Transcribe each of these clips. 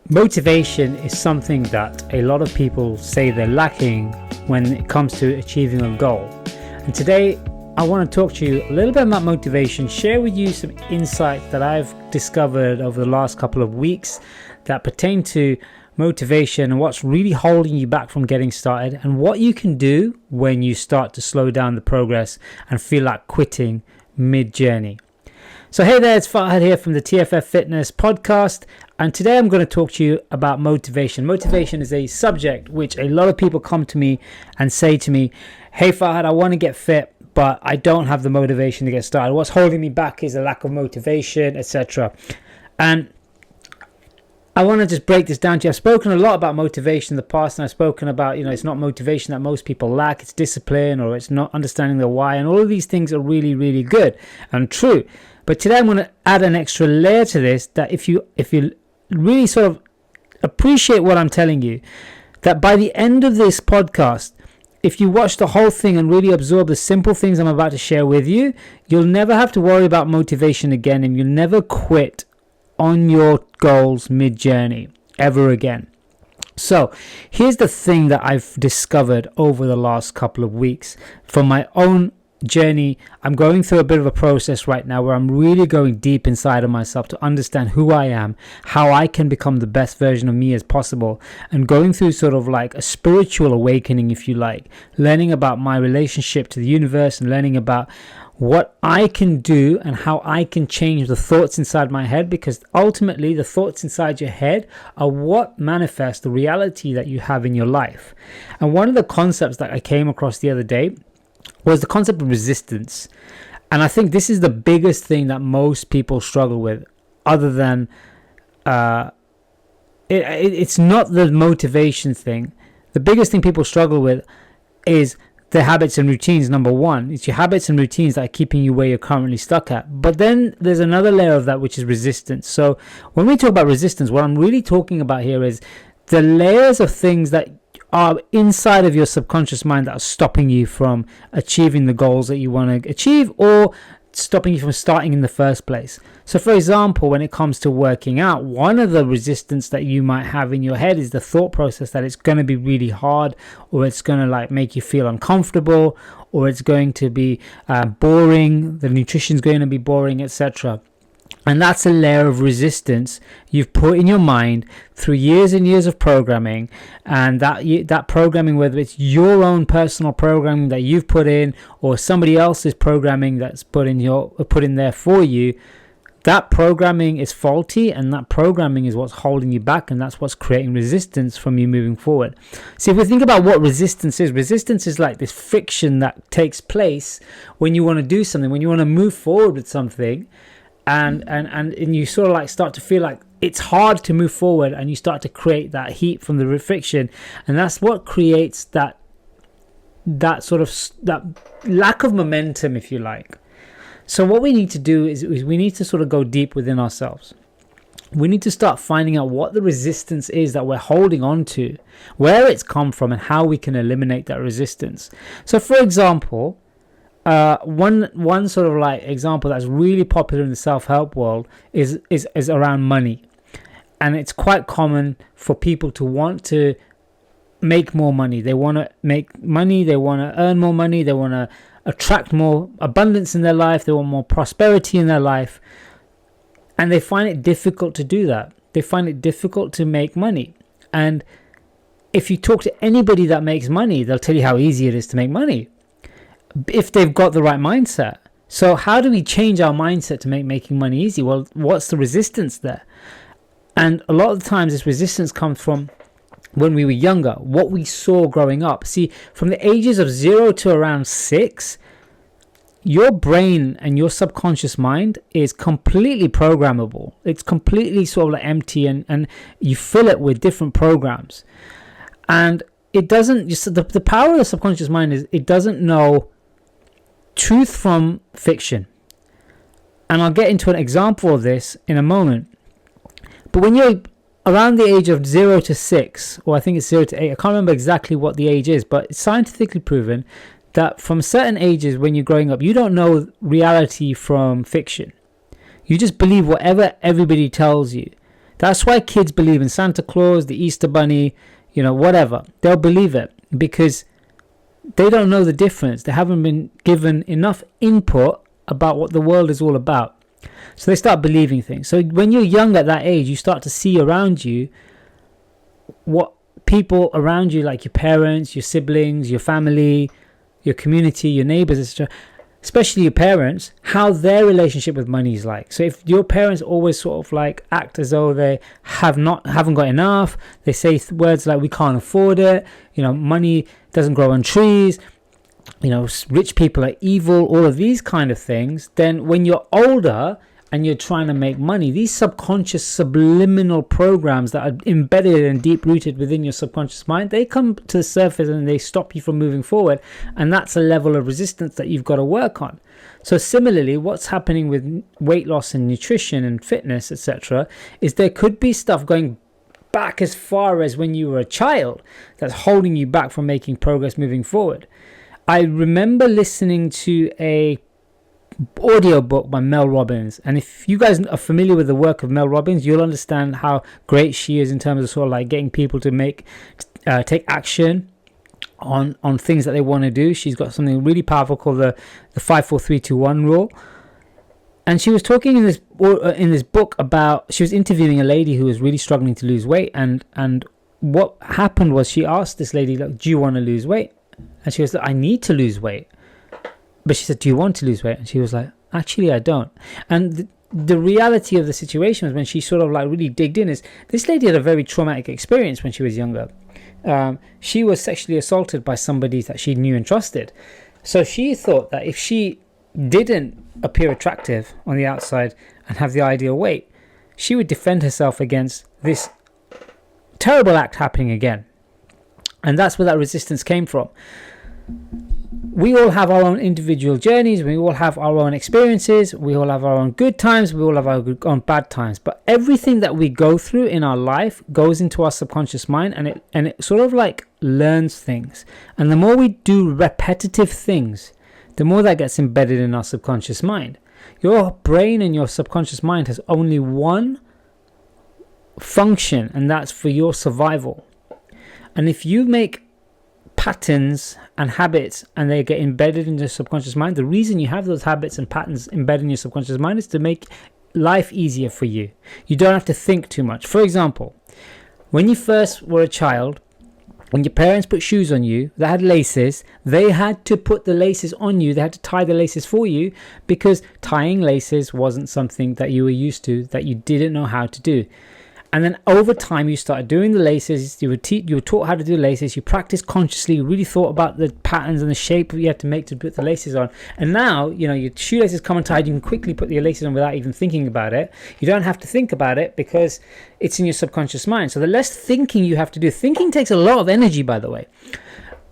Motivation is something that a lot of people say they're lacking when it comes to achieving a goal. And today I want to talk to you a little bit about motivation, share with you some insights that I've discovered over the last couple of weeks that pertain to motivation and what's really holding you back from getting started, and what you can do when you start to slow down the progress and feel like quitting mid-journey. So hey there, it's Fahad here from the TFF Fitness podcast, and today I'm going to talk to you about motivation. Motivation is a subject which a lot of people come to me and say to me, hey Fahad, I want to get fit, but I don't have the motivation to get started. What's holding me back is a lack of motivation, etc. And I want to just break this down to you. I've spoken a lot about motivation in the past, and I've spoken about, it's not motivation that most people lack, it's discipline, or it's not understanding the why, and all of these things are really, really good and true. But today I'm going to add an extra layer to this, that if you really sort of appreciate what I'm telling you, that by the end of this podcast, if you watch the whole thing and really absorb the simple things I'm about to share with you, you'll never have to worry about motivation again, and you'll never quit on your goals mid-journey ever again. So here's the thing that I've discovered over the last couple of weeks from my own journey. I'm going through a bit of a process right now where I'm really going deep inside of myself to understand who I am, how I can become the best version of me as possible, and going through sort of like a spiritual awakening, if you like, learning about my relationship to the universe and learning about what I can do and how I can change the thoughts inside my head, because ultimately the thoughts inside your head are what manifest the reality that you have in your life. And one of the concepts that I came across the other day was the concept of resistance. And I think this is the biggest thing that most people struggle with, other than it's not the motivation thing. The biggest thing people struggle with is the habits and routines. Number one, it's your habits and routines that are keeping you where you're currently stuck at. But then there's another layer of that, which is resistance. So when we talk about resistance, what I'm really talking about here is the layers of things that are inside of your subconscious mind that are stopping you from achieving the goals that you want to achieve, or stopping you from starting in the first place. So for example, when it comes to working out, one of the resistance that you might have in your head is the thought process that it's going to be really hard, or it's going to like make you feel uncomfortable, or it's going to be boring, the nutrition's going to be boring, etc. And that's a layer of resistance you've put in your mind through years and years of programming. And that programming, whether it's your own personal programming that you've put in, or somebody else's programming that's put in there for you, that programming is faulty, and that programming is what's holding you back, and that's what's creating resistance from you moving forward. See, if we think about what resistance is like this friction that takes place when you want to do something, when you want to move forward with something. And you sort of like start to feel like it's hard to move forward, and you start to create that heat from the friction, and that's what creates that sort of that lack of momentum, if you like. So what we need to do is we need to sort of go deep within ourselves. We need to start finding out what the resistance is that we're holding on to, where it's come from, and how we can eliminate that resistance. So for example, one sort of like example that's really popular in the self-help world is around money. And it's quite common for people to want to make more money. They want to make money, they want to earn more money, they want to attract more abundance in their life, they want more prosperity in their life. And they find it difficult to do that. They find it difficult to make money. And if you talk to anybody that makes money, they'll tell you how easy it is to make money, if they've got the right mindset. So how do we change our mindset to make making money easy? Well, what's the resistance there? And a lot of the times this resistance comes from when we were younger, what we saw growing up. See, from the ages of 0 to around 6, your brain and your subconscious mind is completely programmable. It's completely sort of like empty, and you fill it with different programs. And it doesn't, just the power of the subconscious mind is it doesn't know truth from fiction. And I'll get into an example of this in a moment. But when you're around the age of 0 to 6, or I think it's 0 to 8, I can't remember exactly what the age is, but it's scientifically proven that from certain ages when you're growing up, you don't know reality from fiction. You just believe whatever everybody tells you. That's why kids believe in Santa Claus, the Easter Bunny, whatever. They'll believe it because they don't know the difference. They haven't been given enough input about what the world is all about. So they start believing things. So when you're young at that age, you start to see around you what people around you, like your parents, your siblings, your family, your community, your neighbors, etc., especially your parents, how their relationship with money is like. So if your parents always sort of like act as though they haven't got enough, they say words like we can't afford it, money doesn't grow on trees, rich people are evil, all of these kind of things, then when you're older and you're trying to make money, these subconscious subliminal programs that are embedded and deep rooted within your subconscious mind, they come to the surface and they stop you from moving forward. And that's a level of resistance that you've got to work on. So similarly, what's happening with weight loss and nutrition and fitness, etc., is there could be stuff going back as far as when you were a child that's holding you back from making progress moving forward. I remember listening to a audiobook by Mel Robbins, and if you guys are familiar with the work of Mel Robbins, you'll understand how great she is in terms of sort of like getting people to take action on things that they want to do. She's got something really powerful called the 5-4-3-2-1 rule, and she was talking in this book about, she was interviewing a lady who was really struggling to lose weight, and what happened was she asked this lady, like, do you want to lose weight? And she was like, I need to lose weight. But she said, do you want to lose weight? And she was like, actually, I don't. And the reality of the situation was, when she sort of like really digged in, is this lady had a very traumatic experience when she was younger. She was sexually assaulted by somebody that she knew and trusted. So she thought that if she didn't appear attractive on the outside and have the ideal weight, she would defend herself against this terrible act happening again. And that's where that resistance came from. We all have our own individual journeys. We all have our own experiences. We all have our own good times. We all have our own bad times. But everything that we go through in our life goes into our subconscious mind, and it sort of like learns things. And the more we do repetitive things, the more that gets embedded in our subconscious mind. Your brain and your subconscious mind has only one function, and that's for your survival. And if you make patterns and habits and they get embedded in your subconscious mind, the reason you have those habits and patterns embedded in your subconscious mind is to make life easier for you. You don't have to think too much. For example, when you first were a child, when your parents put shoes on you that had laces, they had to put the laces on you. They had to tie the laces for you, because tying laces wasn't something that you were used to, that you didn't know how to do. And then over time, you started doing the laces. You were taught how to do laces. You practiced consciously. You really thought about the patterns and the shape you had to make to put the laces on. And now, your shoelaces come untied. You can quickly put your laces on without even thinking about it. You don't have to think about it because it's in your subconscious mind. So the less thinking you have to do. Thinking takes a lot of energy, by the way.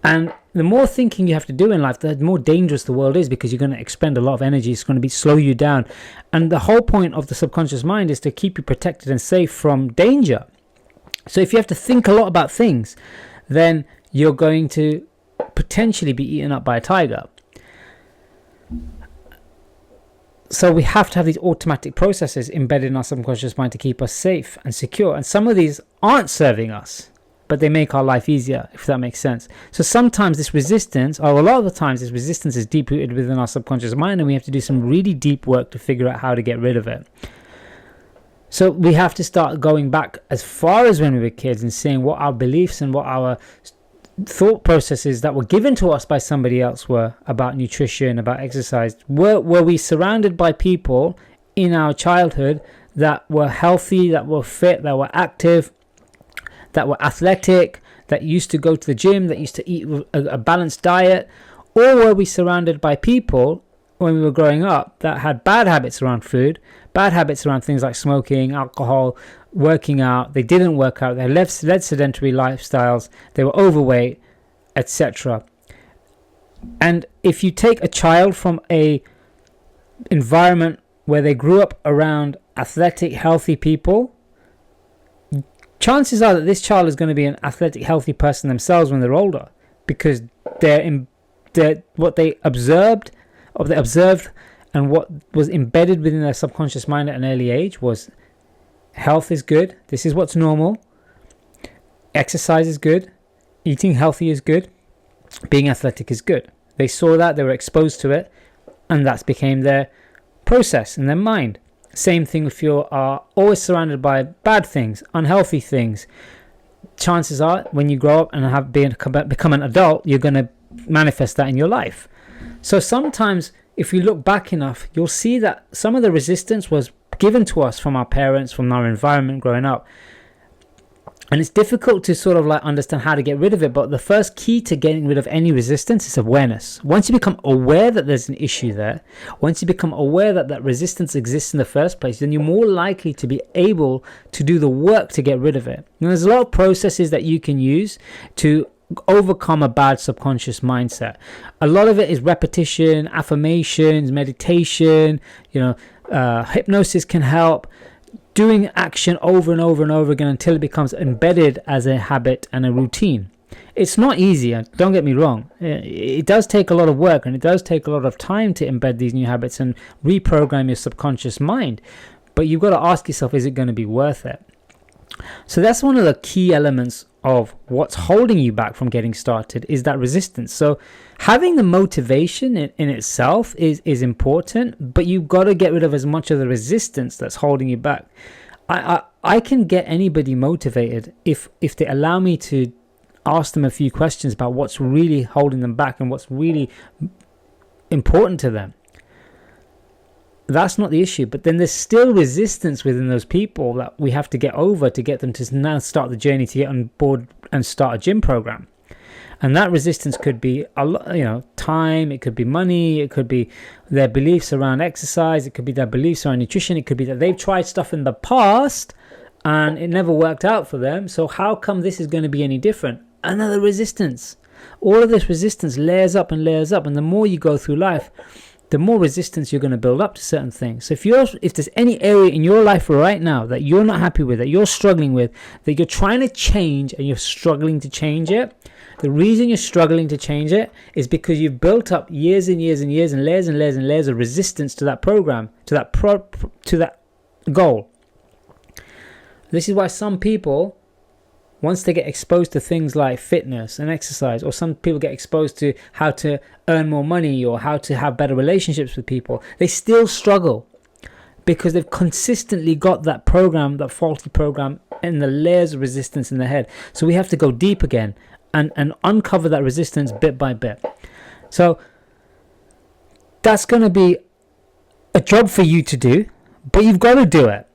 And the more thinking you have to do in life, the more dangerous the world is, because you're going to expend a lot of energy. It's going to slow you down. And the whole point of the subconscious mind is to keep you protected and safe from danger. So if you have to think a lot about things, then you're going to potentially be eaten up by a tiger. So we have to have these automatic processes embedded in our subconscious mind to keep us safe and secure. And some of these aren't serving us, but they make our life easier, if that makes sense. So sometimes this resistance, or a lot of the times this resistance, is deep rooted within our subconscious mind, and we have to do some really deep work to figure out how to get rid of it. So we have to start going back as far as when we were kids and seeing what our beliefs and what our thought processes that were given to us by somebody else were about nutrition, about exercise. Were we surrounded by people in our childhood that were healthy, that were fit, that were active, that were athletic, that used to go to the gym, that used to eat a balanced diet? Or were we surrounded by people when we were growing up that had bad habits around food, bad habits around things like smoking, alcohol, working out? They didn't work out, they led sedentary lifestyles, they were overweight, etc. And if you take a child from a environment where they grew up around athletic, healthy people, chances are that this child is going to be an athletic, healthy person themselves when they're older, because what they observed, and what was embedded within their subconscious mind at an early age was Health is good. This is what's normal. Exercise is good. Eating healthy is good. Being athletic is good. They saw that, they were exposed to it, and that became their process in their mind. Same thing if you are always surrounded by bad things, unhealthy things. Chances are, when you grow up and become an adult, you're going to manifest that in your life. So sometimes, if you look back enough, you'll see that some of the resistance was given to us from our parents, from our environment growing up. And it's difficult to sort of like understand how to get rid of it. But the first key to getting rid of any resistance is awareness. Once you become aware that there's an issue there, once you become aware that that resistance exists in the first place, then you're more likely to be able to do the work to get rid of it. And there's a lot of processes that you can use to overcome a bad subconscious mindset. A lot of it is repetition, affirmations, meditation, hypnosis can help. Doing action over and over and over again until it becomes embedded as a habit and a routine. It's not easy, don't get me wrong. It does take a lot of work, and it does take a lot of time to embed these new habits and reprogram your subconscious mind. But you've got to ask yourself, is it going to be worth it? So that's one of the key elements of what's holding you back from getting started, is that resistance. So having the motivation in itself is important, but you've got to get rid of as much of the resistance that's holding you back. I can get anybody motivated if they allow me to ask them a few questions about what's really holding them back and what's really important to them. That's not the issue, but then there's still resistance within those people that we have to get over to get them to now start the journey to get on board and start a gym program. And that resistance could be a lot, time, it could be money, it could be their beliefs around exercise, it could be their beliefs around nutrition, it could be that they've tried stuff in the past and it never worked out for them. So how come this is going to be any different? Another resistance. All of this resistance layers up, and the more you go through life, the more resistance you're going to build up to certain things. So if there's any area in your life right now that you're not happy with, that you're struggling with, that you're trying to change and you're struggling to change it, the reason you're struggling to change it is because you've built up years and years and years and layers and layers and layers of resistance to that program, to that goal. This is why some people, once they get exposed to things like fitness and exercise, or some people get exposed to how to earn more money or how to have better relationships with people, they still struggle because they've consistently got that program, that faulty program, and the layers of resistance in their head. So we have to go deep again and uncover that resistance bit by bit. So that's going to be a job for you to do, but you've got to do it.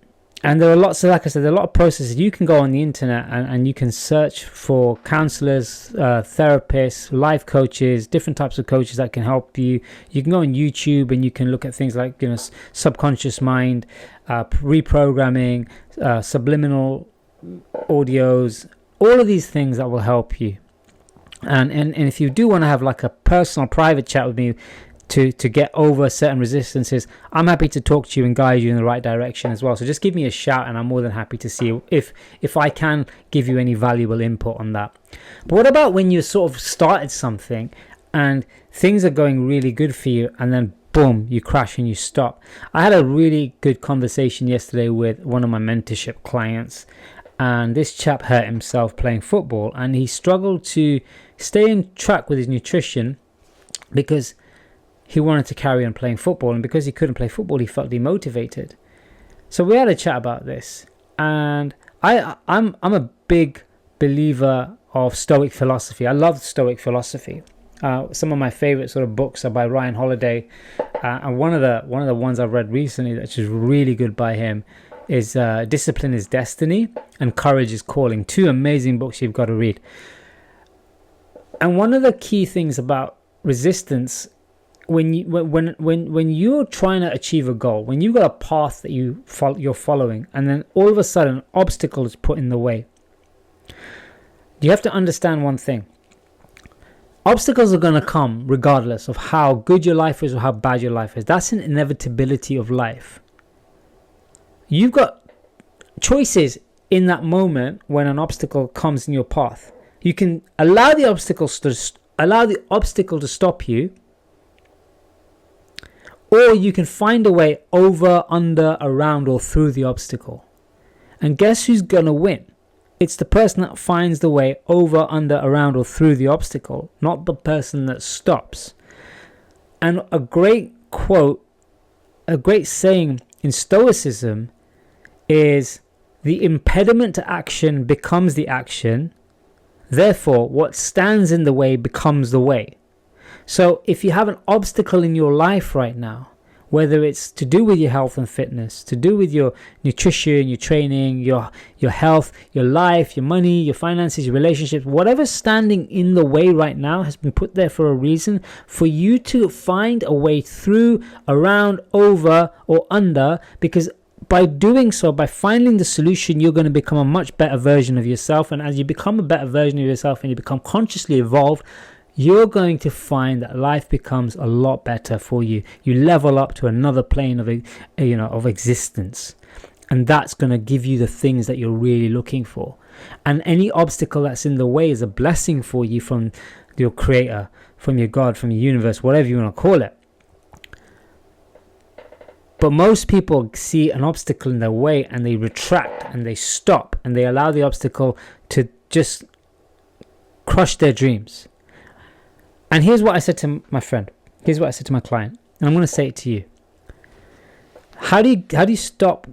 And there are lots of, like I said, there are a lot of processes. You can go on the internet and you can search for counselors, therapists, life coaches, different types of coaches that can help you. You can go on YouTube and you can look at things like, subconscious mind, reprogramming, subliminal audios, all of these things that will help you. And if you do want to have like a personal, private chat with me, to get over certain resistances, I'm happy to talk to you and guide you in the right direction as well. So just give me a shout and I'm more than happy to see if I can give you any valuable input on that. But what about when you sort of started something and things are going really good for you and then boom, you crash and you stop? I had a really good conversation yesterday with one of my mentorship clients, and this chap hurt himself playing football and he struggled to stay in track with his nutrition because he wanted to carry on playing football, and because he couldn't play football, he felt demotivated. So we had a chat about this, and I'm a big believer of Stoic philosophy. I love Stoic philosophy. Some of my favorite sort of books are by Ryan Holiday, and one of the ones I've read recently that's just really good by him is Discipline is Destiny and Courage is Calling. Two amazing books you've got to read. And one of the key things about resistance, when you're trying to achieve a goal, when you've got a path that you're following, and then all of a sudden an obstacle is put in the way, you have to understand one thing. Obstacles are going to come regardless of how good your life is or how bad your life is. That's an inevitability of life. You've got choices in that moment when an obstacle comes in your path. You can allow the obstacle to stop you, or you can find a way over, under, around, or through the obstacle. And guess who's going to win? It's the person that finds the way over, under, around, or through the obstacle, not the person that stops. And a great quote, a great saying in Stoicism is, the impediment to action becomes the action. Therefore, what stands in the way becomes the way. So if you have an obstacle in your life right now, whether it's to do with your health and fitness, to do with your nutrition, your training, your health, your life, your money, your finances, your relationships, whatever's standing in the way right now has been put there for a reason, for you to find a way through, around, over, or under, because by doing so, by finding the solution, you're going to become a much better version of yourself. And as you become a better version of yourself and you become consciously evolved, you're going to find that life becomes a lot better for you. You level up to another plane of existence. And that's going to give you the things that you're really looking for. And any obstacle that's in the way is a blessing for you from your creator, from your God, from your universe, whatever you want to call it. But most people see an obstacle in their way and they retract and they stop and they allow the obstacle to just crush their dreams. And here's what I said to my friend. Here's what I said to my client. And I'm going to say it to you. How do you stop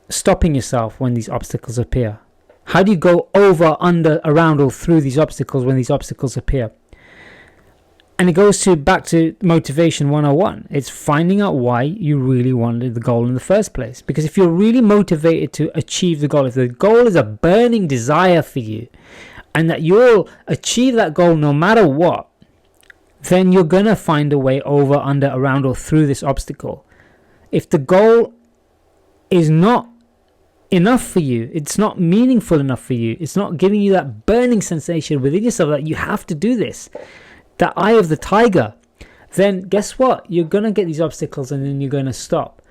stopping yourself when these obstacles appear? How do you go over, under, around, or through these obstacles when these obstacles appear? And it goes back to motivation 101. It's finding out why you really wanted the goal in the first place. Because if you're really motivated to achieve the goal, if the goal is a burning desire for you, and that you'll achieve that goal no matter what, then you're going to find a way over, under, around, or through this obstacle. If the goal is not enough for you, it's not meaningful enough for you, it's not giving you that burning sensation within yourself that you have to do this, that eye of the tiger, then guess what? You're going to get these obstacles and then you're going to stop.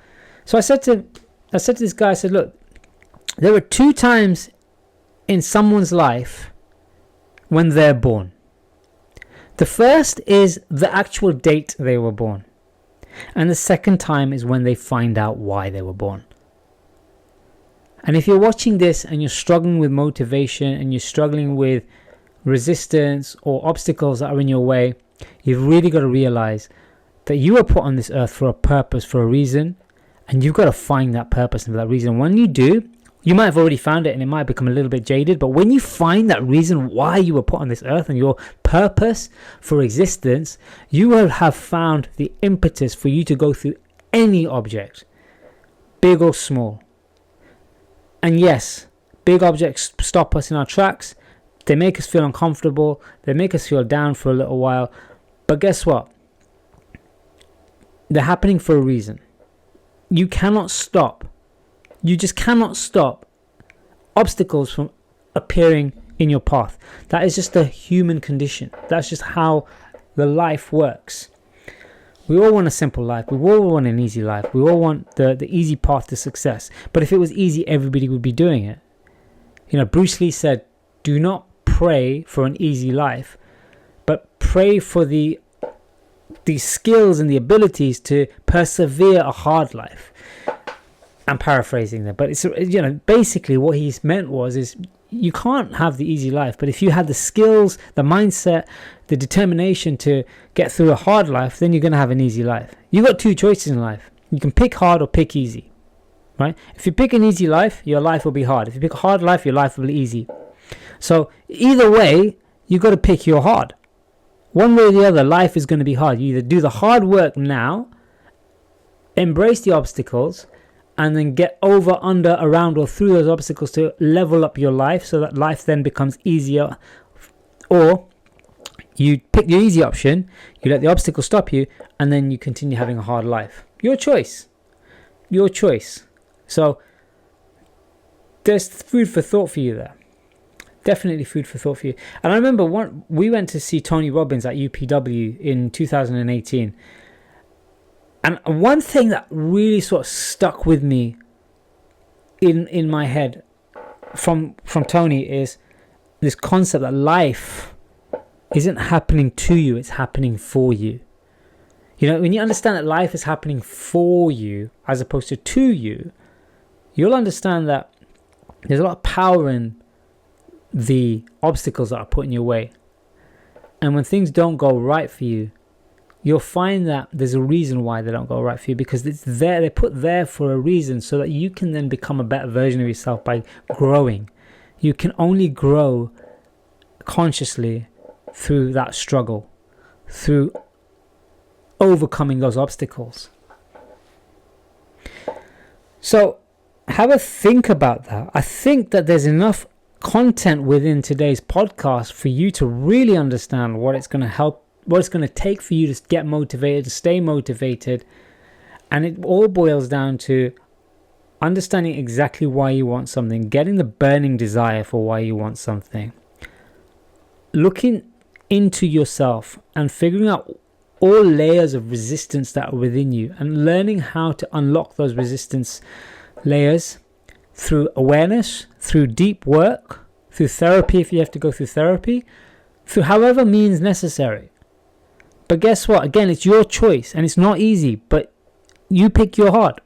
So I said to this guy, I said, look, there are 2 times in someone's life when they're born. The first is the actual date they were born. And the second time is when they find out why they were born. And if you're watching this and you're struggling with motivation and you're struggling with resistance or obstacles that are in your way, you've really got to realize that you were put on this earth for a purpose, for a reason, and you've got to find that purpose and that reason. When you do, you might have already found it and it might become a little bit jaded, but when you find that reason why you were put on this earth and your purpose for existence, you will have found the impetus for you to go through any object, big or small. And yes, big objects stop us in our tracks. They make us feel uncomfortable. They make us feel down for a little while. But guess what? They're happening for a reason. You cannot stop. You just cannot stop obstacles from appearing in your path. That is just a human condition. That's just how the life works. We all want a simple life. We all want an easy life. We all want the easy path to success. But if it was easy, everybody would be doing it. Bruce Lee said, do not pray for an easy life, but pray for the skills and the abilities to persevere a hard life. I'm paraphrasing there, but it's basically what he's meant is you can't have the easy life, but if you had the skills, the mindset, the determination to get through a hard life, then you're going to have an easy life. You've got 2 choices in life. You can pick hard or pick easy, right? If you pick an easy life, your life will be hard. If you pick a hard life, your life will be easy. So either way, you've got to pick your hard. One way or the other, life is going to be hard. You either do the hard work now, embrace the obstacles, and then get over, under, around, or through those obstacles to level up your life so that life then becomes easier. Or you pick the easy option, you let the obstacle stop you, and then you continue having a hard life. Your choice. Your choice. So there's food for thought for you there. Definitely food for thought for you. And I remember we went to see Tony Robbins at UPW in 2018. And one thing that really sort of stuck with me in my head from Tony is this concept that life isn't happening to you, it's happening for you. When you understand that life is happening for you as opposed to you, you'll understand that there's a lot of power in the obstacles that are put in your way. And when things don't go right for you, you'll find that there's a reason why they don't go right for you, because it's there, they're put there for a reason, so that you can then become a better version of yourself by growing. You can only grow consciously through that struggle, through overcoming those obstacles. So have a think about that. I think that there's enough content within today's podcast for you to really understand what it's going to help, what it's going to take for you to get motivated, to stay motivated. And it all boils down to understanding exactly why you want something, getting the burning desire for why you want something, looking into yourself and figuring out all layers of resistance that are within you, and learning how to unlock those resistance layers through awareness, through deep work, through therapy if you have to go through therapy, through however means necessary. But guess what? Again, it's your choice, and it's not easy, but you pick your heart.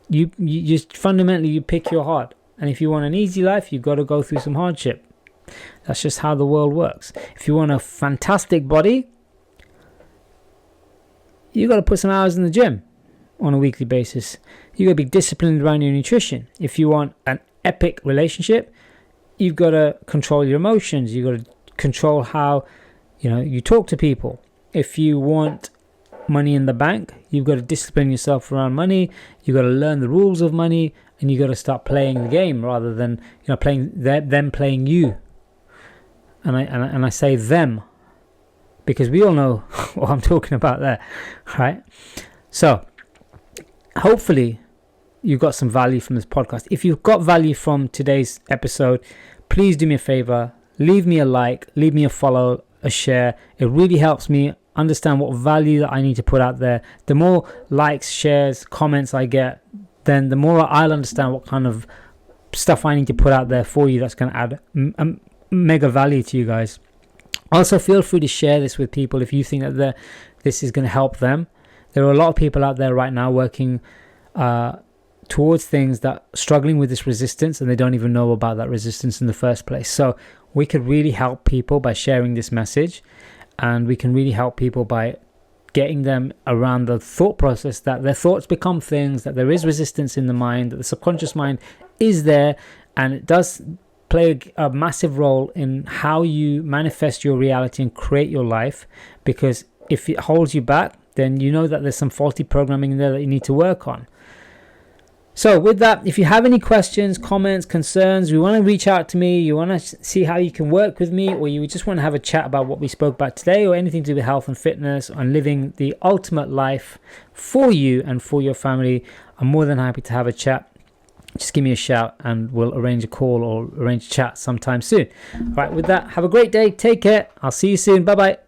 You just fundamentally, you pick your heart. And if you want an easy life, you've got to go through some hardship. That's just how the world works. If you want a fantastic body, you got to put some hours in the gym on a weekly basis. You got to be disciplined around your nutrition. If you want an epic relationship, you've got to control your emotions. You've got to control how, you talk to people. If you want money in the bank, you've got to discipline yourself around money. You've got to learn the rules of money, and you got to start playing the game rather than playing them playing you. And I say them, because we all know what I'm talking about there, right? So hopefully you got some value from this podcast. If you've got value from today's episode, please do me a favor, leave me a like, leave me a follow, a share. It really helps me understand what value that I need to put out there. The more likes, shares, comments I get, then the more I'll understand what kind of stuff I need to put out there for you that's going to add mega value to you guys. Also, feel free to share this with people if you think that this is going to help them. There are a lot of people out there right now working towards things that struggling with this resistance, and they don't even know about that resistance in the first place. So we could really help people by sharing this message, and we can really help people by getting them around the thought process that their thoughts become things, that there is resistance in the mind, that the subconscious mind is there, and it does play a massive role in how you manifest your reality and create your life. Because if it holds you back, then you know that there's some faulty programming in there that you need to work on. So with that, if you have any questions, comments, concerns, you want to reach out to me, you want to see how you can work with me, or you just want to have a chat about what we spoke about today, or anything to do with health and fitness and living the ultimate life for you and for your family, I'm more than happy to have a chat. Just give me a shout and we'll arrange a call or arrange a chat sometime soon. All right, with that, have a great day. Take care. I'll see you soon. Bye-bye.